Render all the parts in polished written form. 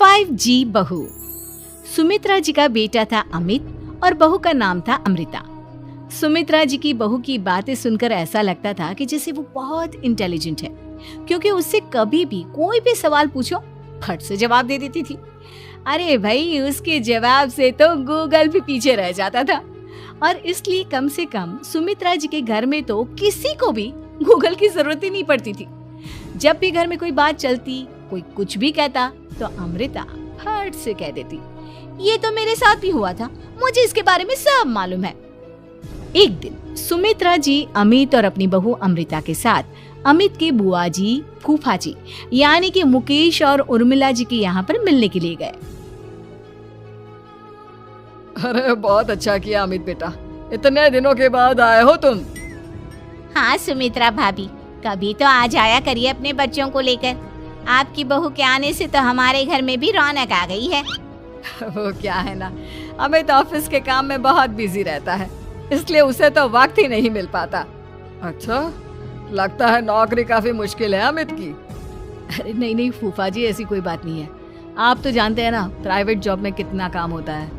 5G बहू। सुमित्रा जी का बेटा था अमित और बहू का नाम था अमृता। सुमित्रा जी की बहू की बातें सुनकर ऐसा लगता था कि जैसे वो बहुत इंटेलिजेंट है, क्योंकि उससे कभी भी कोई भी सवाल पूछो फट से जवाब दे देती थी। अरे भाई, उसके जवाब से तो गूगल भी पीछे रह जाता था। और इसलिए कम से कम सुमित्रा जी के घर में तो किसी को भी गूगल की जरूरत ही नहीं पड़ती थी। जब भी घर में कोई बात चलती, कोई कुछ भी कहता, तो अमृता फट से कह देती, ये तो मेरे साथ भी हुआ था, मुझे इसके बारे में सब मालूम है। एक दिन सुमित्रा जी अमित और अपनी बहू अमृता के साथ अमित के बुआ जी, फूफा जी यानी कि मुकेश और उर्मिला जी के यहाँ पर मिलने के लिए गए। अरे बहुत अच्छा किया अमित बेटा, इतने दिनों के बाद आए हो तुम। हाँ सुमित्रा भाभी, कभी तो आ जाया करिए अपने बच्चों को लेकर। आपकी बहू के आने से तो हमारे घर में भी रौनक आ गई है। वो क्या है ना, अमित ऑफिस के काम में बहुत बिजी रहता है, इसलिए उसे तो वक्त ही नहीं मिल पाता। अच्छा, लगता है नौकरी काफी मुश्किल है अमित की। अरे नहीं नहीं फूफा जी, ऐसी कोई बात नहीं है। आप तो जानते हैं ना प्राइवेट जॉब में कितना काम होता है।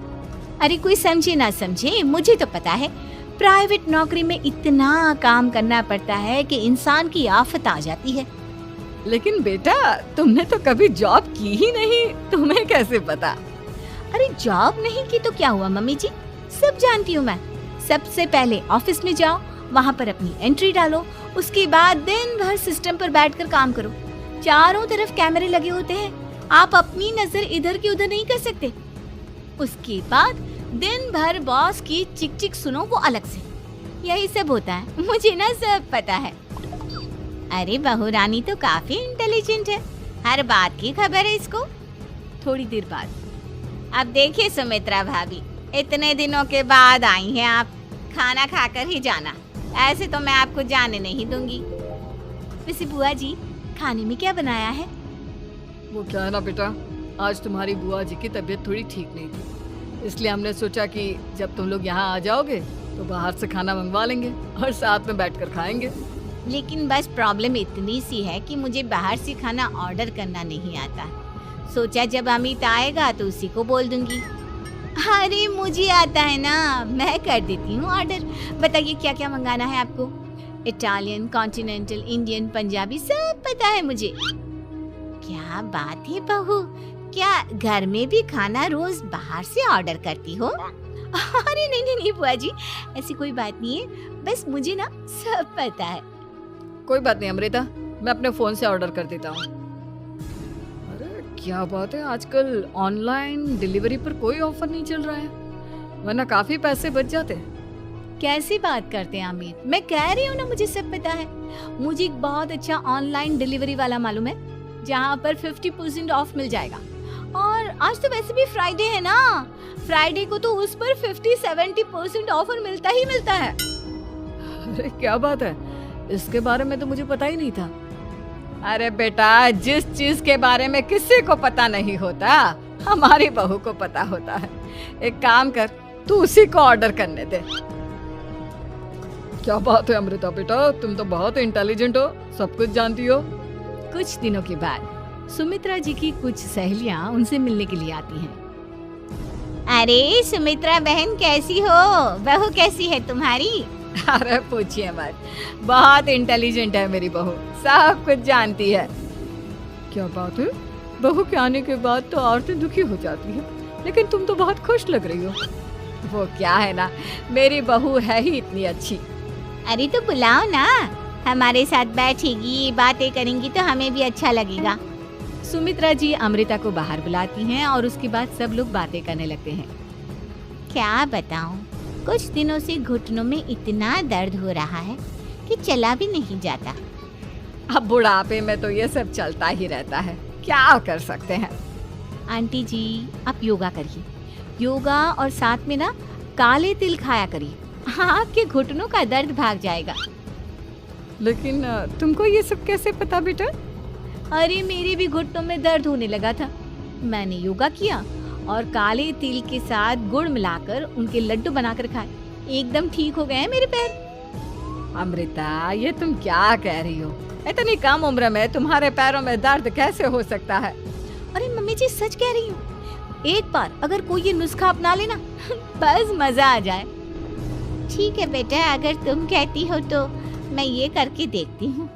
अरे कोई समझे ना समझे, मुझे तो पता है प्राइवेट नौकरी में इतना काम करना पड़ता है कि इंसान की आफत आ जाती है। लेकिन बेटा, तुमने तो कभी जॉब की ही नहीं, तुम्हें कैसे पता? अरे जॉब नहीं की तो क्या हुआ मम्मी जी, सब जानती हूँ मैं। सबसे पहले ऑफिस में जाओ, वहाँ पर अपनी एंट्री डालो, उसके बाद दिन भर सिस्टम पर बैठकर काम करो। चारों तरफ कैमरे लगे होते हैं, आप अपनी नजर इधर की उधर नहीं कर सकते। उसके बाद दिन भर बॉस की चिक चिक सुनो, वो अलग से। यही सब होता है, मुझे ना सब पता है। अरे बहू रानी तो काफी इंटेलिजेंट है, हर बात की खबर है इसको। थोड़ी देर बाद, अब देखिए सुमित्रा भाभी, इतने दिनों के बाद आई हैं आप, खाना खाकर ही जाना, ऐसे तो मैं आपको जाने नहीं दूंगी। वैसे बुआ जी, खाने में क्या बनाया है? वो क्या है ना बेटा, आज तुम्हारी बुआ जी की तबीयत थोड़ी ठीक नहीं थी, इसलिए हमने सोचा कि जब तुम लोग यहाँ आ जाओगे तो बाहर से खाना मंगवा लेंगे और साथ में बैठकर खाएंगे। लेकिन बस प्रॉब्लम इतनी सी है कि मुझे बाहर से खाना ऑर्डर करना नहीं आता। सोचा जब अमित आएगा तो उसी को बोल दूंगी। अरे मुझे आता है ना, मैं कर देती हूँ ऑर्डर। बताइए क्या क्या मंगाना है आपको? इटालियन, कॉन्टिनेंटल, इंडियन, पंजाबी, सब पता है मुझे। क्या बात है बहू, क्या घर में भी खाना रोज बाहर से ऑर्डर करती हो? अरे नहीं नहीं नहीं बुआ जी, ऐसी कोई बात नहीं है, बस मुझे ना सब पता है। कोई बात नहीं अमृता, मैं अपने फोन से ऑर्डर कर देता हूँ। अरे क्या बात है, आजकल ऑनलाइन डिलीवरी पर कोई ऑफर नहीं चल रहा है, वरना काफी पैसे बच जाते। कैसी बात करते हैं अमित, मैं कह रही हूँ ना मुझे सब पता है। मुझे एक बहुत अच्छा ऑनलाइन डिलीवरी वाला मालूम है, जहाँ पर 50% ऑफ मिल जाएगा। और आज तो वैसे भी फ्राइडे है ना, फ्राइडे को तो उस पर 50-70% ऑफर मिलता ही मिलता है। अरे क्या बात है, इसके बारे में तो मुझे पता ही नहीं था। अरे बेटा, जिस चीज के बारे में किसी को पता नहीं होता, हमारी बहू को पता होता है। एक काम कर, तू उसी को ऑर्डर करने दे। क्या बात है अमृता बेटा, तुम तो बहुत इंटेलिजेंट हो, सब कुछ जानती हो। कुछ दिनों के बाद सुमित्रा जी की कुछ सहेलियां उनसे मिलने के लिए आती हैं। अरे सुमित्रा बहन कैसी हो, बहू कैसी है तुम्हारी? अरे पूछिए मत, बहुत इंटेलिजेंट है मेरी बहू, सब कुछ जानती है। क्या बात है, बहू के आने के बाद तो औरतें दुखी हो जाती है, लेकिन तुम तो बहुत खुश लग रही हो। वो क्या है ना, मेरी बहू है ही इतनी अच्छी। अरे तो बुलाओ ना, हमारे साथ बैठेगी, बातें करेंगी तो हमें भी अच्छा लगेगा। सुमित्रा जी अमृता को बाहर बुलाती हैं और उसके बाद सब लोग बातें करने लगते हैं। क्या बताऊं, कुछ दिनों से घुटनों में इतना दर्द हो रहा है कि चला भी नहीं जाता। अब बुढ़ापे में तो ये सब चलता ही रहता है, क्या कर सकते हैं। आंटी जी, आप योगा करिए, योगा और साथ में ना काले तिल खाया करिए, आपके घुटनों का दर्द भाग जाएगा। लेकिन तुमको ये सब कैसे पता बेटा? अरे मेरे भी घुटनों में दर्द होने लगा था, मैंने योगा किया और काले तिल के साथ गुड़ मिलाकर उनके लड्डू बनाकर खाए, एकदम ठीक हो गए हैं मेरे पैर। अमृता, ये तुम क्या कह रही हो? इतनी कम उम्र में तुम्हारे पैरों में दर्द कैसे हो सकता है? अरे मम्मी मम्मी जी सच कह रही हूँ, एक बार अगर कोई ये नुस्खा अपना लेना बस मजा आ जाए। ठीक है बेटा, अगर तुम कहती हो तो मैं ये करके देखती हूँ।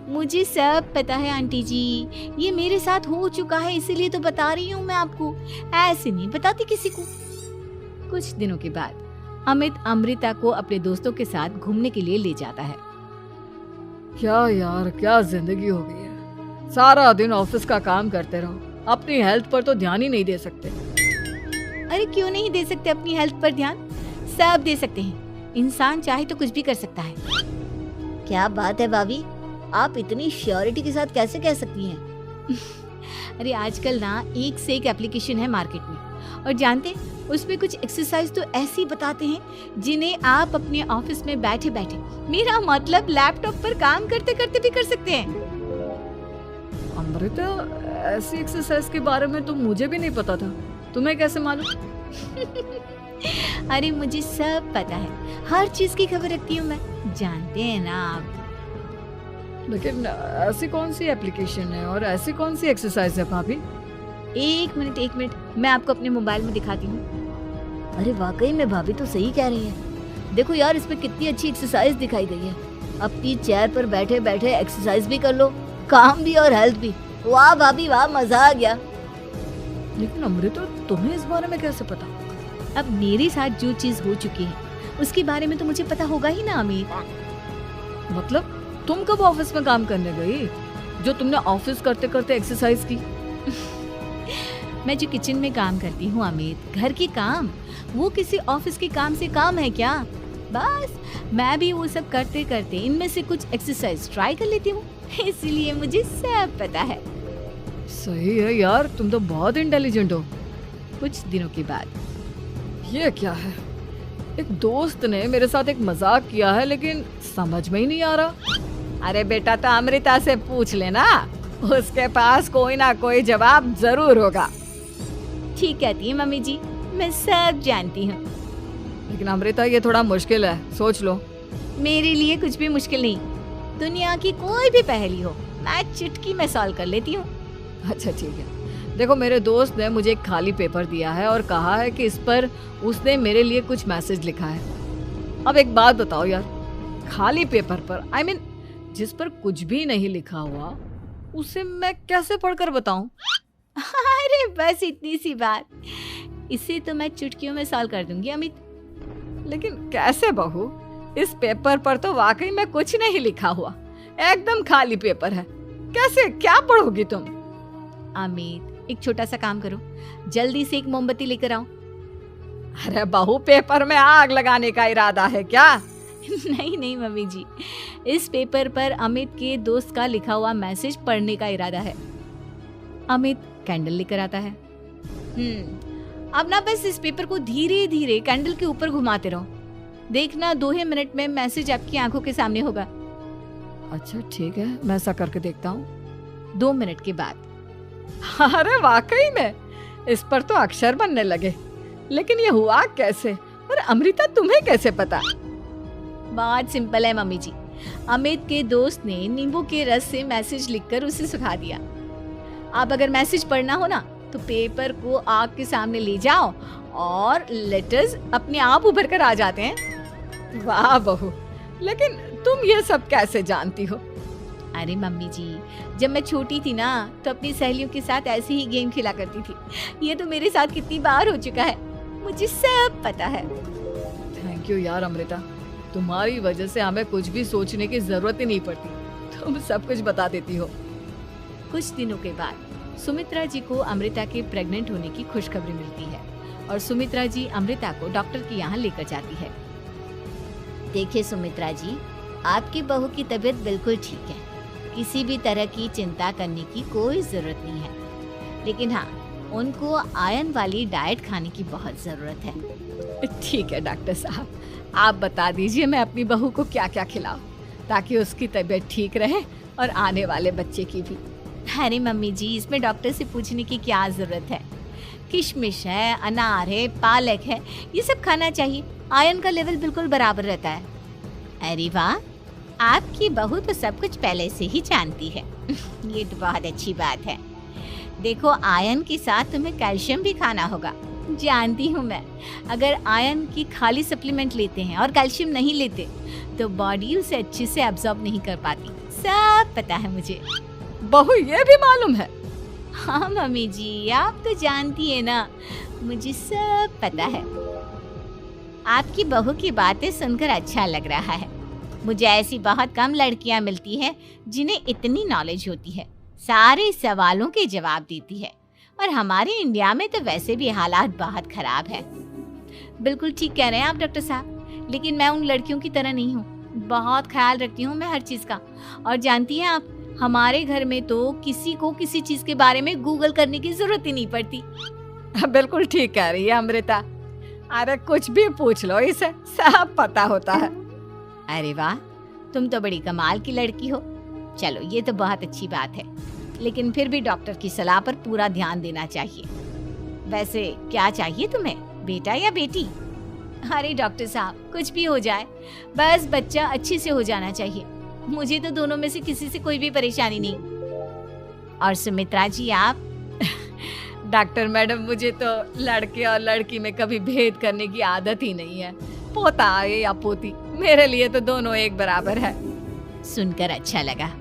मुझे सब पता है आंटी जी, ये मेरे साथ हो चुका है, इसीलिए तो बता रही हूँ मैं आपको, ऐसे नहीं बताती किसी को। कुछ दिनों के बाद अमित अमृता को अपने दोस्तों के साथ घूमने के लिए ले जाता है। क्या यार, क्या जिंदगी हो गई है। सारा दिन ऑफिस का काम करते रहो, अपनी हेल्थ पर तो ध्यान ही नहीं दे सकते। अरे क्यों नहीं दे सकते अपनी हेल्थ पर ध्यान, सब दे सकते हैं। इंसान चाहे तो कुछ भी कर सकता है। क्या बात है भाभी, आप इतनी श्योरिटी के साथ कैसे कह सकती हैं? अरे आजकल ना एक से एक एप्लीकेशन है मार्केट में, और जानते हैं उसमें कुछ एक्सरसाइज तो ऐसी बताते हैं जिन्हें आप अपने ऑफिस में बैठे बैठे, मेरा मतलब लैपटॉप पर काम करते करते भी कर सकते हैं। अमृता, ऐसी एक्सरसाइज के बारे में तो मुझे भी नहीं पता था, तुम्हें कैसे मालूम? अरे मुझे सब पता है, हर चीज की खबर रखती हूँ मैं, जानते हैं ना आप। लेकिन ऐसी कौन सी एप्लीकेशन है और ऐसी कौन सी एक्सरसाइज है भाभी? एक मिनट, मैं आपको अपने मोबाइल में दिखाती हूँ। अरे वाकई में भाभी तो सही कह रही है। देखो यार, इसमें कितनी अच्छी एक्सरसाइज दिखाई गई है। अपनी चेयर पर बैठे बैठे एक्सरसाइज भी कर लो, काम भी और हेल्थ भी। वाह भाभी वाह, मजा आ गया। लेकिन अमृता, तुम्हें इस बारे में कैसे पता? अब मेरे साथ जो चीज हो चुकी है उसके बारे में तो मुझे पता होगा ही ना अमित। मतलब तुम कब ऑफिस में काम करने गई जो तुमने ऑफिस करते करते एक्सरसाइज की? मैं जो किचन में काम करती हूँ अमित, घर के काम, वो किसी ऑफिस के काम से काम है क्या? बस मैं भी वो सब करते करते इनमें से कुछ एक्सरसाइज ट्राई कर लेती हूँ, इसीलिए मुझे सब पता है। सही है यार, तुम तो बहुत इंटेलिजेंट हो। कुछ दिनों के बाद ये क्या है? एक दोस्त ने मेरे साथ एक मजाक किया है, लेकिन समझ में ही नहीं आ रहा। अरे बेटा, तो अमृता से पूछ लेना, उसके पास कोई ना कोई जवाब जरूर होगा। ठीक कहती है मम्मी जी, मैं सब जानती हूँ। लेकिन अमृता, ये थोड़ा मुश्किल है, सोच लो। मेरे लिए कुछ भी मुश्किल नहीं, दुनिया की कोई भी पहेली हो मैं चुटकी में सॉल्व कर लेती हूँ। अच्छा ठीक है, देखो मेरे दोस्त ने मुझे एक खाली पेपर दिया है और कहा है कि इस पर उसने मेरे लिए कुछ मैसेज लिखा है। अब एक बात बताओ यार, खाली पेपर पर, I mean, जिस पर कुछ भी नहीं लिखा हुआ, उसे मैं कैसे पढ़कर बताऊं? अरे बस इतनी सी बात, इसे तो मैं चुटकियों में सॉल्व कर दूंगी अमित। लेकिन कैसे बहू? इस पेपर पर तो वाकई में कुछ नहीं लिखा हुआ, एकदम खाली पेपर है, कैसे, क्या पढ़ोगी तुम? अमित, एक छोटा सा काम करो, जल्दी से एक मोमबत्ती लेकर आओ। अरे बहू, पेपर में आग लगाने का इरादा है क्या? नहीं मम्मी जी, इस पेपर पर अमित के दोस्त का लिखा हुआ मैसेज पढ़ने का इरादा है। अमित कैंडल लेकर आता है। अब ना बस इस पेपर को धीरे धीरे कैंडल के ऊपर घुमाते रहो, देखना 2 ही मिनट में मैसेज आपकी आंखों के सामने होगा। अच्छा ठीक है, मैं ऐसा करके देखता हूँ। 2 मिनट के बाद, अरे वाकई में इस पर तो अक्षर बनने लगे, लेकिन ये हुआ कैसे? और अमृता, तुम्हें कैसे पता? बहुत सिंपल है मम्मी जी, अमित के दोस्त ने नींबू के रस से मैसेज लिखकर उसे सुखा दिया। अब अगर मैसेज पढ़ना हो ना, तो पेपर को आग के सामने ले जाओ और लेटर्स अपने आप उभर कर आ जाते हैं। वाह बहू, लेकिन तुम ये सब कैसे जानती हो? अरे मम्मी जी, जब मैं छोटी थी ना, तो अपनी सहेलियों के साथ ऐसे ही गेम खेला करती थी। ये तो मेरे साथ कितनी बार हो चुका है, मुझे सब पता है। थैंक यू यार अमृता, तुम्हारी वजह से हमें कुछ भी सोचने की जरूरत ही नहीं पड़ती, तुम सब कुछ बता देती हो। कुछ दिनों के बाद सुमित्रा जी को अमृता के प्रेग्नेंट होने की खुशखबरी मिलती है और सुमित्रा जी अमृता को डॉक्टर के यहाँ लेकर जाती है। देखिए सुमित्रा जी, आपकी बहू की तबीयत बिल्कुल ठीक है, किसी भी तरह की चिंता करने की कोई जरूरत नहीं है, लेकिन हाँ, उनको आयरन वाली डाइट खाने की बहुत जरूरत है। ठीक है डॉक्टर साहब, आप बता दीजिए मैं अपनी बहू को क्या क्या खिलाऊं ताकि उसकी तबीयत ठीक रहे और आने वाले बच्चे की भी। अरे मम्मी जी, इसमें डॉक्टर से पूछने की क्या जरूरत है, किशमिश है, अनार है, पालक है, ये सब खाना चाहिए, आयरन का लेवल बिल्कुल बराबर रहता है। अरे वाह, आपकी बहू तो सब कुछ पहले से ही जानती है। ये तो बहुत अच्छी बात है। देखो, आयरन के साथ तुम्हें कैल्शियम भी खाना होगा। जानती हूँ मैं, अगर आयरन की खाली सप्लीमेंट लेते हैं और कैल्शियम नहीं लेते तो बॉडी उसे अच्छे से एब्जॉर्ब नहीं कर पाती। सब पता है मुझे। बहू ये भी मालूम है? हाँ मम्मी जी, आप तो जानती है ना, मुझे सब पता है। आपकी बहू की बातें सुनकर अच्छा लग रहा है। मुझे ऐसी बहुत कम लड़कियां मिलती हैं जिन्हें इतनी नॉलेज होती है, सारे सवालों के जवाब देती है। और हमारे इंडिया में तो वैसे भी हालात बहुत खराब है। बिल्कुल ठीक कह रहे हैं आप डॉक्टर साहब, लेकिन मैं उन लड़कियों की तरह नहीं हूँ। बहुत ख्याल रखती हूँ मैं हर चीज़ का। और जानती हैं आप, हमारे घर में तो किसी को किसी चीज़ के बारे में गूगल करने की जरूरत ही नहीं पड़ती। बिल्कुल ठीक कह रही है अमृता। अरे कुछ भी पूछ लो इसे, सब पता होता है। अरे वाह, तुम तो बड़ी कमाल की लड़की हो। चलो, ये तो बहुत अच्छी बात है, लेकिन फिर भी डॉक्टर की सलाह पर पूरा ध्यान देना चाहिए। वैसे क्या चाहिए तुम्हें, बेटा या बेटी? अरे डॉक्टर साहब, कुछ भी हो जाए, बस बच्चा अच्छे से हो जाना चाहिए। मुझे तो दोनों में से किसी से कोई भी परेशानी नहीं। और सुमित्रा जी, आप? डॉक्टर मैडम, मुझे तो लड़के और लड़की में कभी भेद करने की आदत ही नहीं है। पोता आए या पोती, मेरे लिए तो दोनों एक बराबर है। सुनकर अच्छा लगा।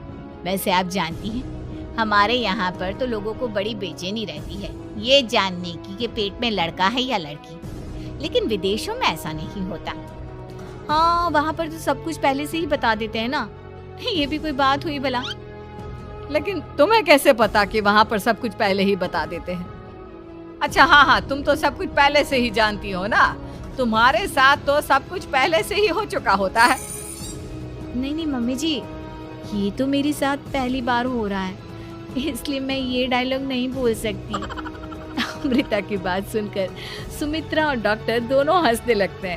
वैसे आप जानती हैं, हमारे यहाँ पर तो लोगों को बड़ी बेचैनी रहती है ये जानने की कि पेट में लड़का है या लड़की, लेकिन विदेशों में ऐसा नहीं होता। हाँ, वहाँ पर तो सब कुछ पहले से ही बता देते हैं ना। ये भी कोई बात हुई भला? लेकिन तुम्हें कैसे पता कि वहाँ पर सब कुछ पहले ही बता देते हैं? अच्छा हाँ, तुम तो सब कुछ पहले से ही जानती हो ना। तुम्हारे साथ तो सब कुछ पहले से ही हो चुका होता है। नहीं मम्मी जी, ये तो मेरे साथ पहली बार हो रहा है, इसलिए मैं ये डायलॉग नहीं बोल सकती। अमृता की बात सुनकर सुमित्रा और डॉक्टर दोनों हंसने लगते हैं।